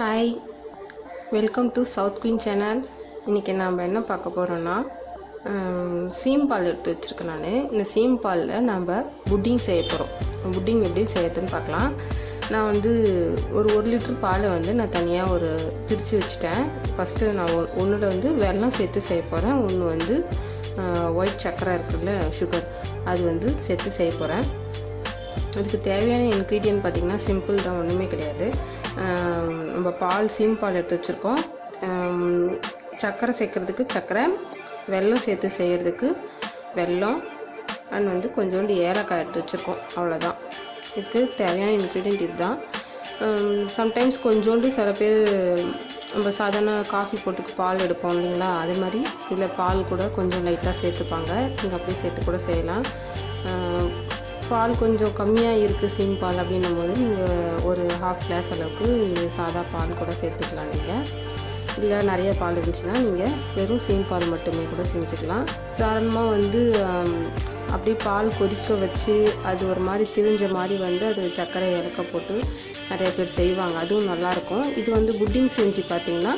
Hi, welcome to south queen channel. இன்றைக்கி நாம் என்ன பார்க்க போகிறோன்னா, சீம்பால் எடுத்து வச்சுருக்கேன். நான் இந்த சீம்பாலில் நம்ம புட்டிங் செய்ய போகிறோம். புட்டிங் எப்படி செய்யறதுன்னு பார்க்கலாம். நான் ஒரு லிட்டர் பாலை நான் தனியாக பிரித்து வச்சுட்டேன். ஃபஸ்ட்டு நான் ஒன்றில் வெல்லம் சேர்த்து செய்ய போகிறேன். ஒன்று ஒயிட் சர்க்கரை இருக்குல்ல, சுகர், அது சேர்த்து செய்ய போகிறேன். அதுக்கு தேவையான இன்க்ரீடியன்ட் பார்த்திங்கன்னா சிம்பிள் தான், ஒன்றுமே கிடையாது. நம்ம சீம்பால் எடுத்து வச்சுருக்கோம். சர்க்கரை சேர்க்குறதுக்கு சர்க்கரை, வெல்லம் சேர்த்து செய்கிறதுக்கு வெல்லம், அண்ட் கொஞ்சோண்டு ஏலக்காய் எடுத்து வச்சுருக்கோம். அவ்வளோதான். இதுக்கு தேவையான இன்க்ரீடியன்ட் இதுதான். சம்டைம்ஸ் கொஞ்சோண்டு சில பேர் நம்ம சாதாரண காஃபி போட்டுக்கு பால் எடுப்போம் இல்லைங்களா, அதே மாதிரி இதில் பால் கூட கொஞ்சம் லைட்டாக சேர்த்துப்பாங்க. நீங்கள் அப்படியே சேர்த்து கூட செய்யலாம். பால் கொஞ்சம் கம்மியாக இருக்குது சீம்பால் அப்படின்னும் போது நீங்கள் ஒரு ஹாஃப் கிளாஸ் அளவுக்கு சாதா பால் கூட சேர்த்துக்கலாம். நீங்கள் இல்லை நிறைய பால் இருந்துச்சுன்னா நீங்கள் வெறும் சீம்பால் மட்டுமே கூட செஞ்சுக்கலாம். சாதாரணமாக அப்படியே பால் கொதிக்க வச்சு அது ஒரு மாதிரி திரிஞ்ச மாதிரி அது சர்க்கரை ஏலக்காய் போட்டு நிறைய பேர் செய்வாங்க. அதுவும் நல்லாயிருக்கும். இது புட்டிங் செஞ்சு பார்த்திங்கன்னா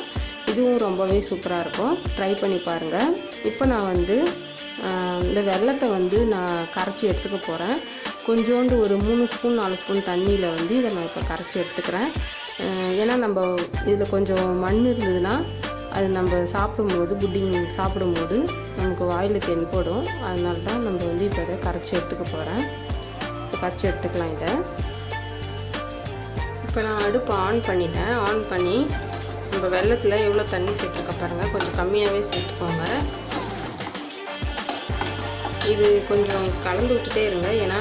இதுவும் ரொம்பவே சூப்பராக இருக்கும். ட்ரை பண்ணி பாருங்கள். இப்போ நான் இந்த வெல்லத்தை நான் கரைச்சி எடுத்துக்க போகிறேன். கொஞ்சோண்டு ஒரு 3 ஸ்பூன் 4 ஸ்பூன் தண்ணியில் இதை நான் இப்போ கரைச்சி எடுத்துக்கிறேன். ஏன்னா நம்ம இதில் கொஞ்சம் மண் இருந்ததுன்னா அது நம்ம சாப்பிடும்போது, புட்டிங் சாப்பிடும்போது நமக்கு வாயில் தென்படும். அதனால தான் நம்ம இப்போ இதை கரைச்சி எடுத்துக்க போகிறேன். இப்போ கரைச்சி எடுத்துக்கலாம். இதை இப்போ நான் அடுப்பு ஆன் பண்ணிட்டேன். ஆன் பண்ணி நம்ம வெல்லத்தில் எவ்வளோ தண்ணி சேர்த்துக்க பாருங்கள். கொஞ்சம் கம்மியாகவே சேர்த்துக்கோங்க. இது கொஞ்சம் கலந்து விட்டுட்டே இருங்க. ஏன்னா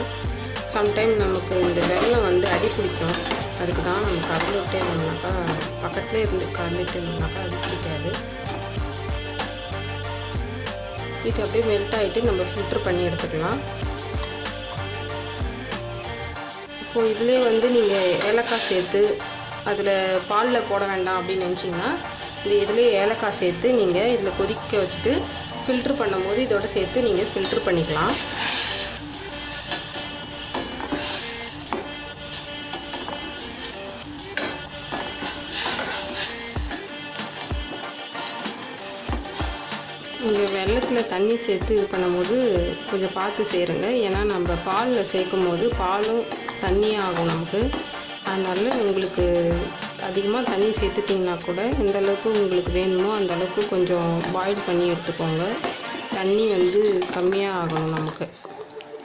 சம்டைம் நமக்கு இந்த வெல்லம் அடி பிடிக்கும். அதுக்கு தான் நம்ம கலந்து விட்டே இருந்தோம்னாக்கா, பக்கத்துலேயே இருந்து கலந்துட்டு இருந்தோம்னாக்கா அடி பிடிக்காது. இது அப்படியே மெல்ட் ஆகிட்டு நம்ம ஃபில்டர் பண்ணி எடுத்துக்கலாம். இப்போது இதிலே நீங்கள் ஏலக்காய் சேர்த்து அதில் பாலில் போட வேண்டாம் அப்படின்னு நினச்சிங்கன்னா இதிலே ஏலக்காய் சேர்த்து நீங்கள் இதில் கொதிக்க வச்சுட்டு ஃபில்ட்ரு பண்ணும்போது இதோட சேர்த்து நீங்கள் ஃபில்ட்ரு பண்ணிக்கலாம். நீங்கள் வெல்லத்தில் தண்ணி சேர்த்து இது பண்ணும்போது கொஞ்சம் பார்த்து செய்கிறங்க. ஏன்னா நம்ம பாலில் சேர்க்கும் போது பாலும் தண்ணியாக ஆகும் நமக்கு. அதனால் உங்களுக்கு அதிகமாக தண்ணி சேர்த்துட்டிங்கன்னா கூட எந்த அளவுக்கு உங்களுக்கு வேணுமோ அந்த அளவுக்கு கொஞ்சம் பாயில் பண்ணி எடுத்துக்கோங்க. தண்ணி கம்மியாக ஆகணும் நமக்கு.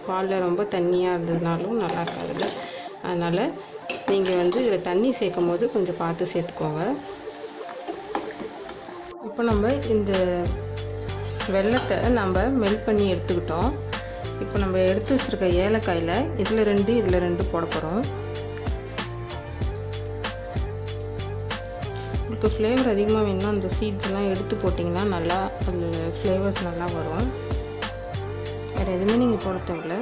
பாலில் ரொம்ப தண்ணியாக இருந்ததுனாலும் நல்லா இருக்காது. அதனால் நீங்கள் இதில் தண்ணி சேர்க்கும் போது கொஞ்சம் பார்த்து சேர்த்துக்கோங்க. இப்போ நம்ம இந்த வெல்லத்தை நம்ம மெல்ட் பண்ணி எடுத்துக்கிட்டோம். இப்போ நம்ம எடுத்து வச்சுருக்க ஏலக்காயில் இதில் 2 போட போகிறோம். உங்களுக்கு ஃப்ளேவர் அதிகமாக வேணும்னா அந்த சீட்ஸ்லாம் எடுத்து போட்டிங்கன்னா நல்லா அதில் ஃப்ளேவர்ஸ் நல்லா வரும். வேறு எதுவுமே நீங்கள் போட தேவையில்ல.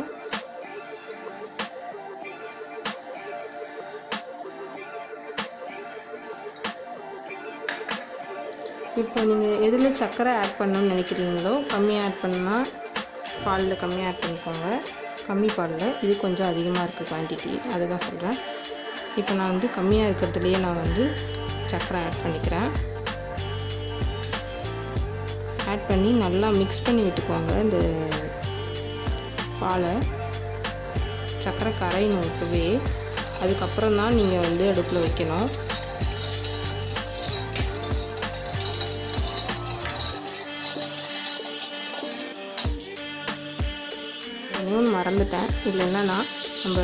இப்போ நீங்கள் எதில் சர்க்கரை ஆட் பண்ணணும்னு நினைக்கிறீங்களோ கம்மியாக ஆட் பண்ணால் பாலில் கம்மியாக ஆட் பண்ணிக்கோங்க. கம்மி பாலில் இது கொஞ்சம் அதிகமாக இருக்குது குவான்டிட்டி, அதை தான் சொல்கிறேன். இப்போ நான் கம்மியாக இருக்கிறதுலையே நான் சர்க்கரை ஆட் பண்ணிக்கிறேன். ஆட் பண்ணி நல்லா மிக்ஸ் பண்ணி விட்டுக்குவாங்க. இந்த பாலை சர்க்கரை கரையணும் இப்போவே. அதுக்கப்புறம் தான் நீங்கள் அடுப்பில் வைக்கணும். இன்னும் மறந்துட்டேன். இதில் என்னென்னா நம்ம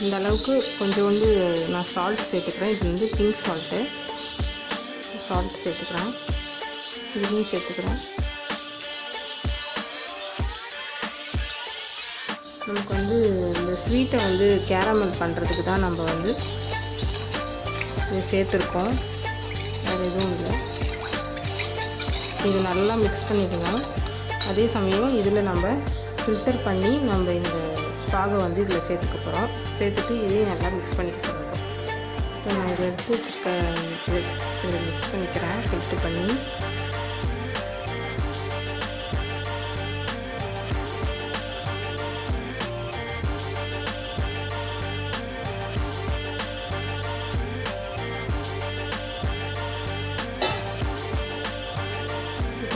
இந்த அளவுக்கு கொஞ்சோண்டு நான் சால்ட் சேர்த்துக்கிறேன். இது பிங்க் சால்ட் சேர்த்துக்கிறேன். இதையும் சேர்த்துக்கிறேன். நமக்கு இந்த ஸ்வீட்டை கேரமல் பண்ணுறதுக்கு தான் நம்ம இது சேர்த்துருக்கோம். வேறு எதுவும் இல்லை. இது நல்லா மிக்ஸ் பண்ணிக்கலாம். அதே சமயம் இதில் நம்ம ஃபில்டர் பண்ணி நம்ம இந்த பாகை இதில் சேர்த்துக்க போகிறோம். சேர்த்துட்டு இதையும் நல்லா மிக்ஸ் பண்ணிக்க போகிறோம். இப்போ நான் இதை எடுத்து இதில் மிக்ஸ் பண்ணிக்கிறேன் ஃபில்டர் பண்ணி.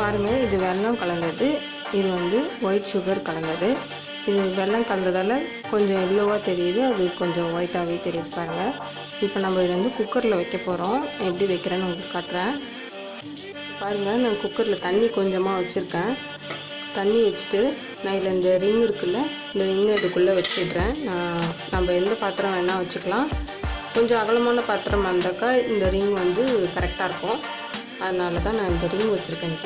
பாருங்கள், இது வெல்லம் கலந்தது, இது வந்து ஒயிட் சுகர் கலந்தது. இது வெல்லம் கலந்ததால் கொஞ்சம் எல்லோவாக தெரியுது, அது கொஞ்சம் ஒயிட்டாகவே தெரியுது பாருங்கள். இப்போ நம்ம இதை வந்து குக்கரில் வைக்க போகிறோம். எப்படி வைக்கிறேன்னு உங்களுக்கு காட்டுறேன் பாருங்கள். நான் குக்கரில் தண்ணி கொஞ்சமாக வச்சுருக்கேன். தண்ணி வச்சுட்டு நான் இதில் இந்த ரிங் இருக்குல்ல, இந்த ரிங்கை இதுக்குள்ளே வச்சிடுறேன். நம்ம எந்த பாத்திரம் வேணால் வச்சுக்கலாம். கொஞ்சம் அகலமான பாத்திரமாக இருந்தாக்கா இந்த ரிங் வந்து கரெக்டாக இருக்கும். அதனால தான் நான் இந்த ரிங் வச்சுருக்கேன்.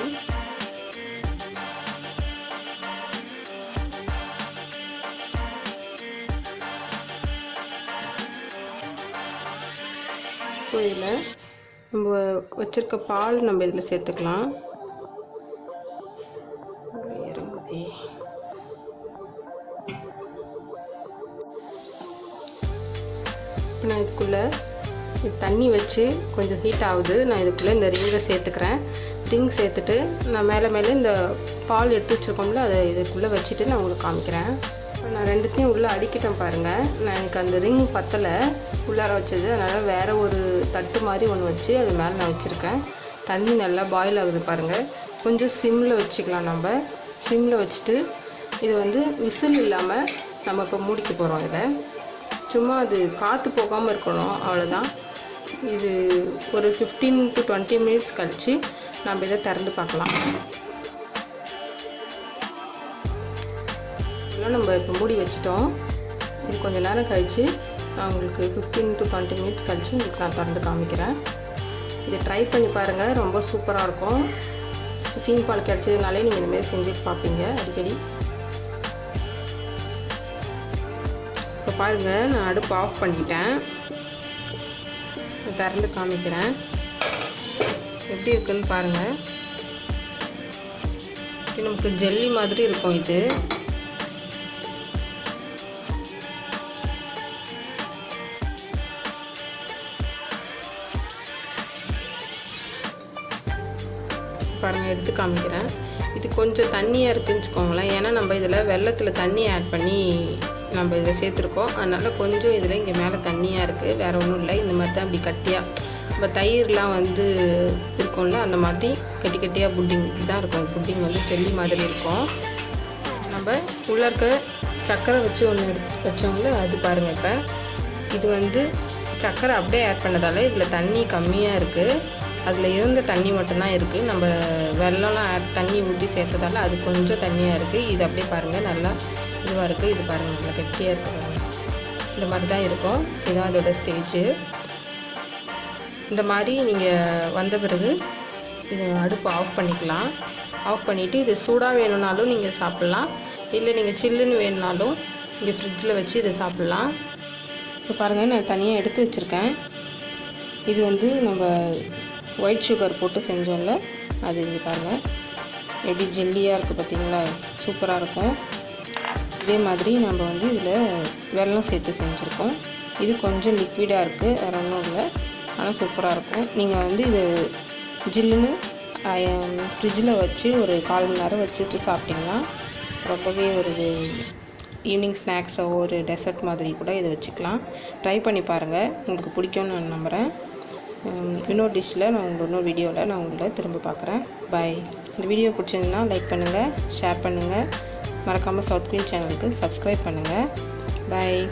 இப்போ இதில் நம்ம வச்சுருக்க பால் நம்ம இதில் சேர்த்துக்கலாம். இறங்குதே. இப்போ நான் இதுக்குள்ளே தண்ணி வச்சு கொஞ்சம் ஹீட் ஆகுது. நான் இதுக்குள்ளே இந்த ரிங்கை சேர்த்துக்கிறேன். ரிங் சேர்த்துட்டு நான் மேலே இந்த பால் எடுத்து வச்சுருக்கோம்ல, அதை இதுக்குள்ளே வச்சுட்டு நான் உங்களுக்கு காமிக்கிறேன். இப்போ நான் ரெண்டுத்தையும் உள்ளே அடிக்கிட்டேன் பாருங்கள். நான் எனக்கு அந்த ரிங் பத்தலை உள்ளார வச்சது, அதனால் வேறு ஒரு தட்டு மாதிரி ஒன்று வச்சு அது மேலே நான் வச்சுருக்கேன். தண்ணி நல்லா பாயில் ஆகுது பாருங்கள். கொஞ்சம் சிம்மில் வச்சுக்கலாம். நம்ம சிம்மில் வச்சுட்டு இது வந்து விசில் இல்லாமல் நம்ம இப்போ மூடிக்க போகிறோம். இதை சும்மா அது காற்று போகாமல் இருக்கணும், அவ்வளோதான். இது ஒரு 15 to 20 மினிட்ஸ் கழித்து நம்ம இதை திறந்து பார்க்கலாம். இதெல்லாம் நம்ம இப்போ மூடி வச்சிட்டோம். இது கொஞ்சம் நேரம் கழித்து நான் உங்களுக்கு 15 to 20 மினிட்ஸ் கழித்து உங்களுக்கு நான் திறந்து காமிக்கிறேன். இதை ட்ரை பண்ணி பாருங்கள், ரொம்ப சூப்பராக இருக்கும். சீம்பால் கிடச்சதுனாலே நீங்கள் இந்தமாரி செஞ்சுட்டு பார்ப்பீங்க அடிக்கடி. இப்போ பாருங்கள், நான் அடுப்பு ஆஃப் பண்ணிட்டேன். திறந்து காமிக்கிறேன் எப்படி இருக்குன்னு பாருங்கள். இது நமக்கு ஜெல்லி மாதிரி இருக்கும். இது பாருங்கள், எடுத்து காமிக்கிறேன். இது கொஞ்சம் தண்ணியாக இருக்குதுன்னு வச்சுக்கோங்களேன். ஏன்னா நம்ம இதில் வெல்லத்தில் தண்ணி ஆட் பண்ணி நம்ம இதில் சேர்த்துருக்கோம். அதனால் கொஞ்சம் இதில் இங்கே மேலே தண்ணியாக இருக்குது, வேறு ஒன்றும் இல்லை. இந்த மாதிரி தான் இப்படி கட்டியாக நம்ம தயிர்லாம் வந்து இருக்கும்ல, அந்த மாதிரி கட்டி கட்டியாக புட்டிங் தான் இருக்கும். புட்டிங் வந்து ஜெல்லி மாதிரி இருக்கும். நம்ம உள்ளே இருக்க சர்க்கரை வச்சு ஒன்று வச்சோம்ல, அது பாருங்கள். இப்போ இது வந்து சர்க்கரை அப்படியே ஆட் பண்ணதால் இதில் தண்ணி கம்மியாக இருக்குது. அதில் இருந்த தண்ணி மட்டும்தான் இருக்குது. நம்ம வெள்ளம்லாம் தண்ணி ஊற்றி சேர்த்ததால அது கொஞ்சம் தண்ணியாக இருக்குது. இது அப்படியே பாருங்கள், நல்லா இதுவாக இருக்குது. இது பாருங்கள், நல்லா கெட்டியாக இருக்குது. இந்த மாதிரி தான் இருக்கும். இதுதான் அதோட ஸ்டேஜு. இந்த மாதிரி நீங்கள் வந்த பிறகு இது அடுப்பு ஆஃப் பண்ணிக்கலாம். ஆஃப் பண்ணிவிட்டு இது சூடாக வேணும்னாலும் நீங்கள் சாப்பிட்லாம், இல்லை நீங்கள் சில்லுன்னு வேணுனாலும் இங்கே ஃப்ரிட்ஜில் வச்சு இதை சாப்பிட்லாம். இப்போ பாருங்கள், நான் தனியாக எடுத்து வச்சுருக்கேன். இது வந்து நம்ம ஒயிட் சுகர் போட்டு செஞ்சோம்ல, அது இங்கே பாருங்கள் எப்படி ஜெல்லியாக இருக்குது பார்த்தீங்களா, சூப்பராக இருக்கும். இதே மாதிரி நம்ம வந்து இதில் வெல்லம் சேர்த்து செஞ்சுருக்கோம். இது கொஞ்சம் லிக்விடாக இருக்குது, வேறு ஒன்றும் இல்லை, ஆனால் சூப்பராக இருக்கும். நீங்கள் வந்து இது ஜில்லுன்னு ஃப்ரிட்ஜில் வச்சு ஒரு 1/4 மணி நேரம் வச்சுட்டு சாப்பிட்டிங்கன்னா ரொம்பவே ஒரு ஈவினிங் ஸ்நாக்ஸோ ஒரு டெசர்ட் மாதிரி கூட இதை வச்சுக்கலாம். ட்ரை பண்ணி பாருங்கள், உங்களுக்கு பிடிக்கும்னு நான் நம்புகிறேன். இன்னொரு டிஷ்ஷில் நான் இன்னொரு வீடியோவில் நான் உங்களை திரும்ப பார்க்குறேன். பாய். இந்த வீடியோ பிடிச்சிருந்தா லைக் பண்ணுங்கள், ஷேர் பண்ணுங்கள், மறக்காமல் சவுத் குயின் சேனலுக்கு சப்ஸ்கிரைப் பண்ணுங்கள். பாய்.